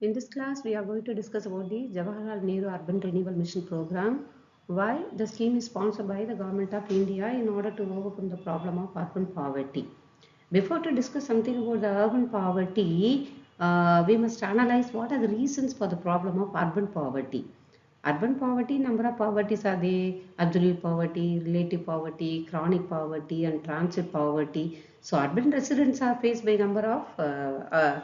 In this class, we are going to discuss about the Jawaharlal Nehru Urban Renewal Mission Program, why the scheme is sponsored by the Government of India in order to overcome the problem of urban poverty. Before to discuss something about the urban poverty, we must analyze what are the reasons for the problem of urban poverty. Urban poverty, number of poverties are there: absolute poverty, relative poverty, chronic poverty, and transit poverty. So urban residents are faced by number of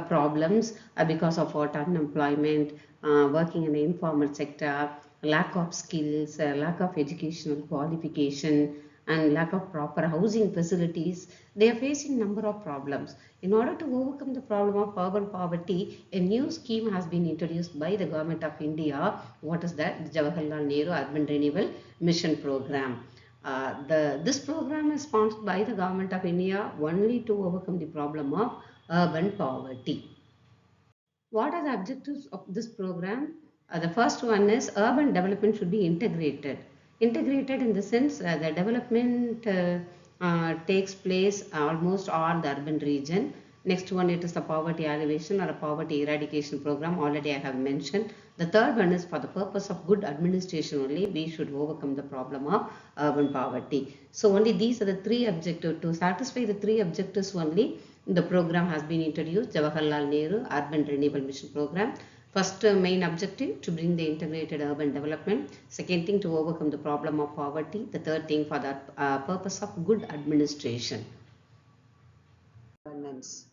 problems because of what unemployment, working in the informal sector, lack of skills, lack of educational qualification, and lack of proper housing facilities. They are facing number of problems. In order to overcome the problem of urban poverty, a new scheme has been introduced by the Government of India. What is that? The Jawaharlal Nehru Urban Renewal Mission Program. This program is sponsored by the Government of India only to overcome the problem of urban poverty. What are the objectives of this program? The first one is urban development should be integrated. Integrated in the sense the development takes place almost all the urban region. Next one, it is the poverty alleviation or a poverty eradication program. Already I have mentioned. The third one is for the purpose of good administration only. We should overcome the problem of urban poverty. So only these are the three objectives. To satisfy the three objectives only, the program has been introduced, Jawaharlal Nehru Urban Renewal Mission Program. First main objective, to bring the integrated urban development. Second thing, to overcome the problem of poverty. The third thing, for the purpose of good administration. Governance.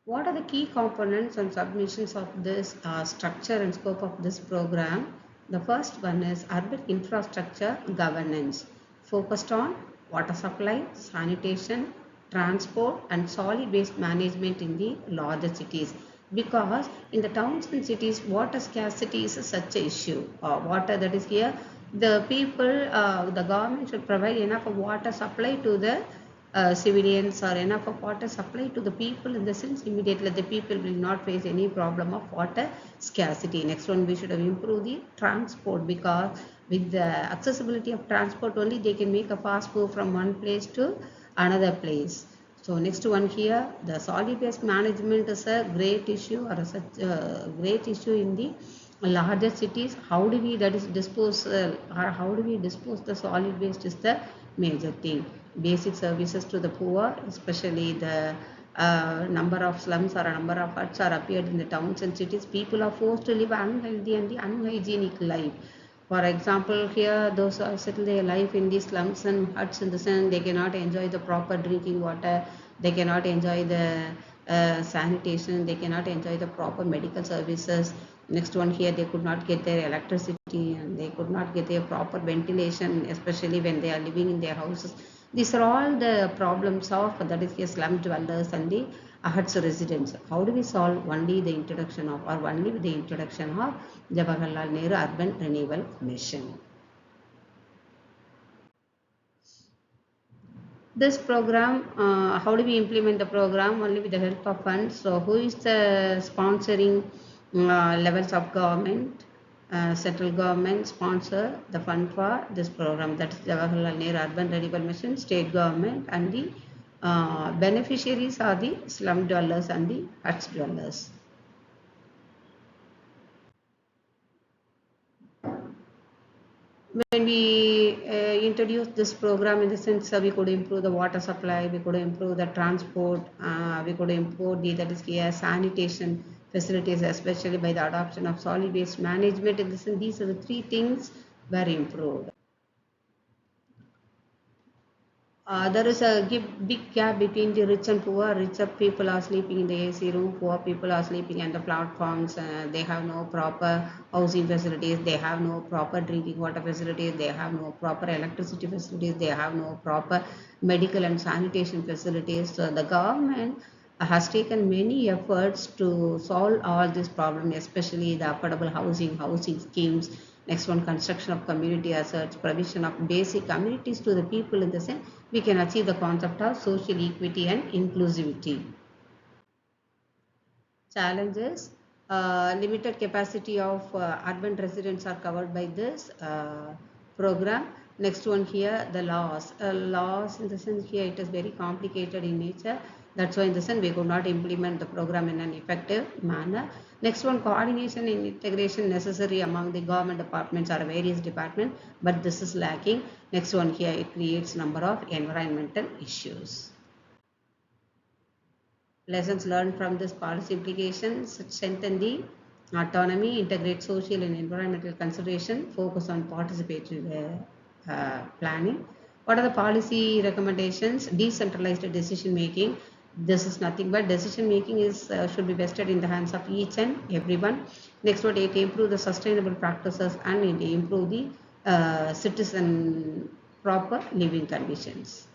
What are the key components and submissions of this structure and scope of this program? The first one is urban infrastructure governance, focused on water supply, sanitation, transport, and solid waste management in the larger cities. Because in the towns and cities, water scarcity is such an issue. Water that is here, the people, the government should provide enough of water supply to the civilians, or enough of water supply to the people, in the sense immediately the people will not face any problem of water scarcity. Next one, we should have improved the transport, because with the accessibility of transport only they can make a fast move from one place to another place. So next one here, the solid waste management is a great issue, or a such a great issue in the larger cities. How do we, that is, dispose or how do we dispose the solid waste is the major thing. Basic services to the poor, especially the number of slums or a number of huts are appeared in the towns and cities. People are forced to live unhealthy and the unhygienic life. For example, here those who settle their life in these slums and huts, in the sun, they cannot enjoy the proper drinking water, they cannot enjoy the sanitation, they cannot enjoy the proper medical services. Next one here, they could not get their electricity and they could not get their proper ventilation, especially when they are living in their houses. These are all the problems of, that is here, slum dwellers and the huts residents. How do we solve? Only the introduction of, or only with the introduction of Jawaharlal Nehru Urban Renewal Mission. This program, how do we implement the program? Only with the help of funds. So who is the sponsoring levels of government? Central government sponsor the fund for this program, that is Jawaharlal Nehru Urban Renewal Mission. State government, and the beneficiaries are the slum dwellers and the huts dwellers. When we introduced this program, in the sense we could improve the water supply, we could improve the transport, we could improve the, that is here, sanitation facilities, especially by the adoption of solid waste management. In this, these are the three things were improved. There is a big gap between the rich and poor. Richer people are sleeping in the AC room, poor people are sleeping on the platforms. They have no proper housing facilities, they have no proper drinking water facilities, they have no proper electricity facilities, they have no proper medical and sanitation facilities. So the government has taken many efforts to solve all these problems, especially the affordable housing schemes. Next one, construction of community assets, provision of basic amenities to the people. In the sense, we can achieve the concept of social equity and inclusivity. Challenges: limited capacity of urban residents are covered by this program. Next one here, the laws. Laws, in the sense here, it is very complicated in nature. That's why in the sense we could not implement the program in an effective manner. Next one, coordination and integration necessary among the government departments or various departments, but this is lacking. Next one here, it creates number of environmental issues. Lessons learned from this policy implications: strengthen the autonomy, integrate social and environmental consideration, focus on participatory planning. What are the policy recommendations? Decentralized decision making. This is nothing but decision making is should be vested in the hands of each and everyone. Next one, it improve the sustainable practices and it improve the citizen proper living conditions.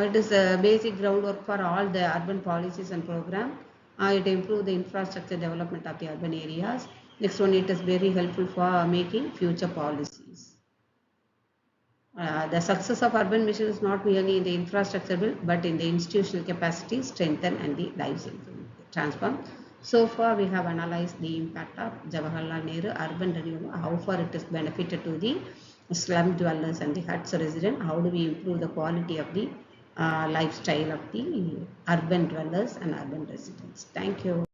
It is a basic groundwork for all the urban policies and program. It improve the infrastructure development of the urban areas. Next one, it is very helpful for making future policies. The success of urban mission is not merely in the infrastructure build, but in the institutional capacity, strengthen, and the lives transform. So far, we have analyzed the impact of Jawaharlal Nehru urban renewal, how far it is benefited to the slum dwellers and the huts resident, how do we improve the quality of the lifestyle of the urban dwellers and urban residents. Thank you.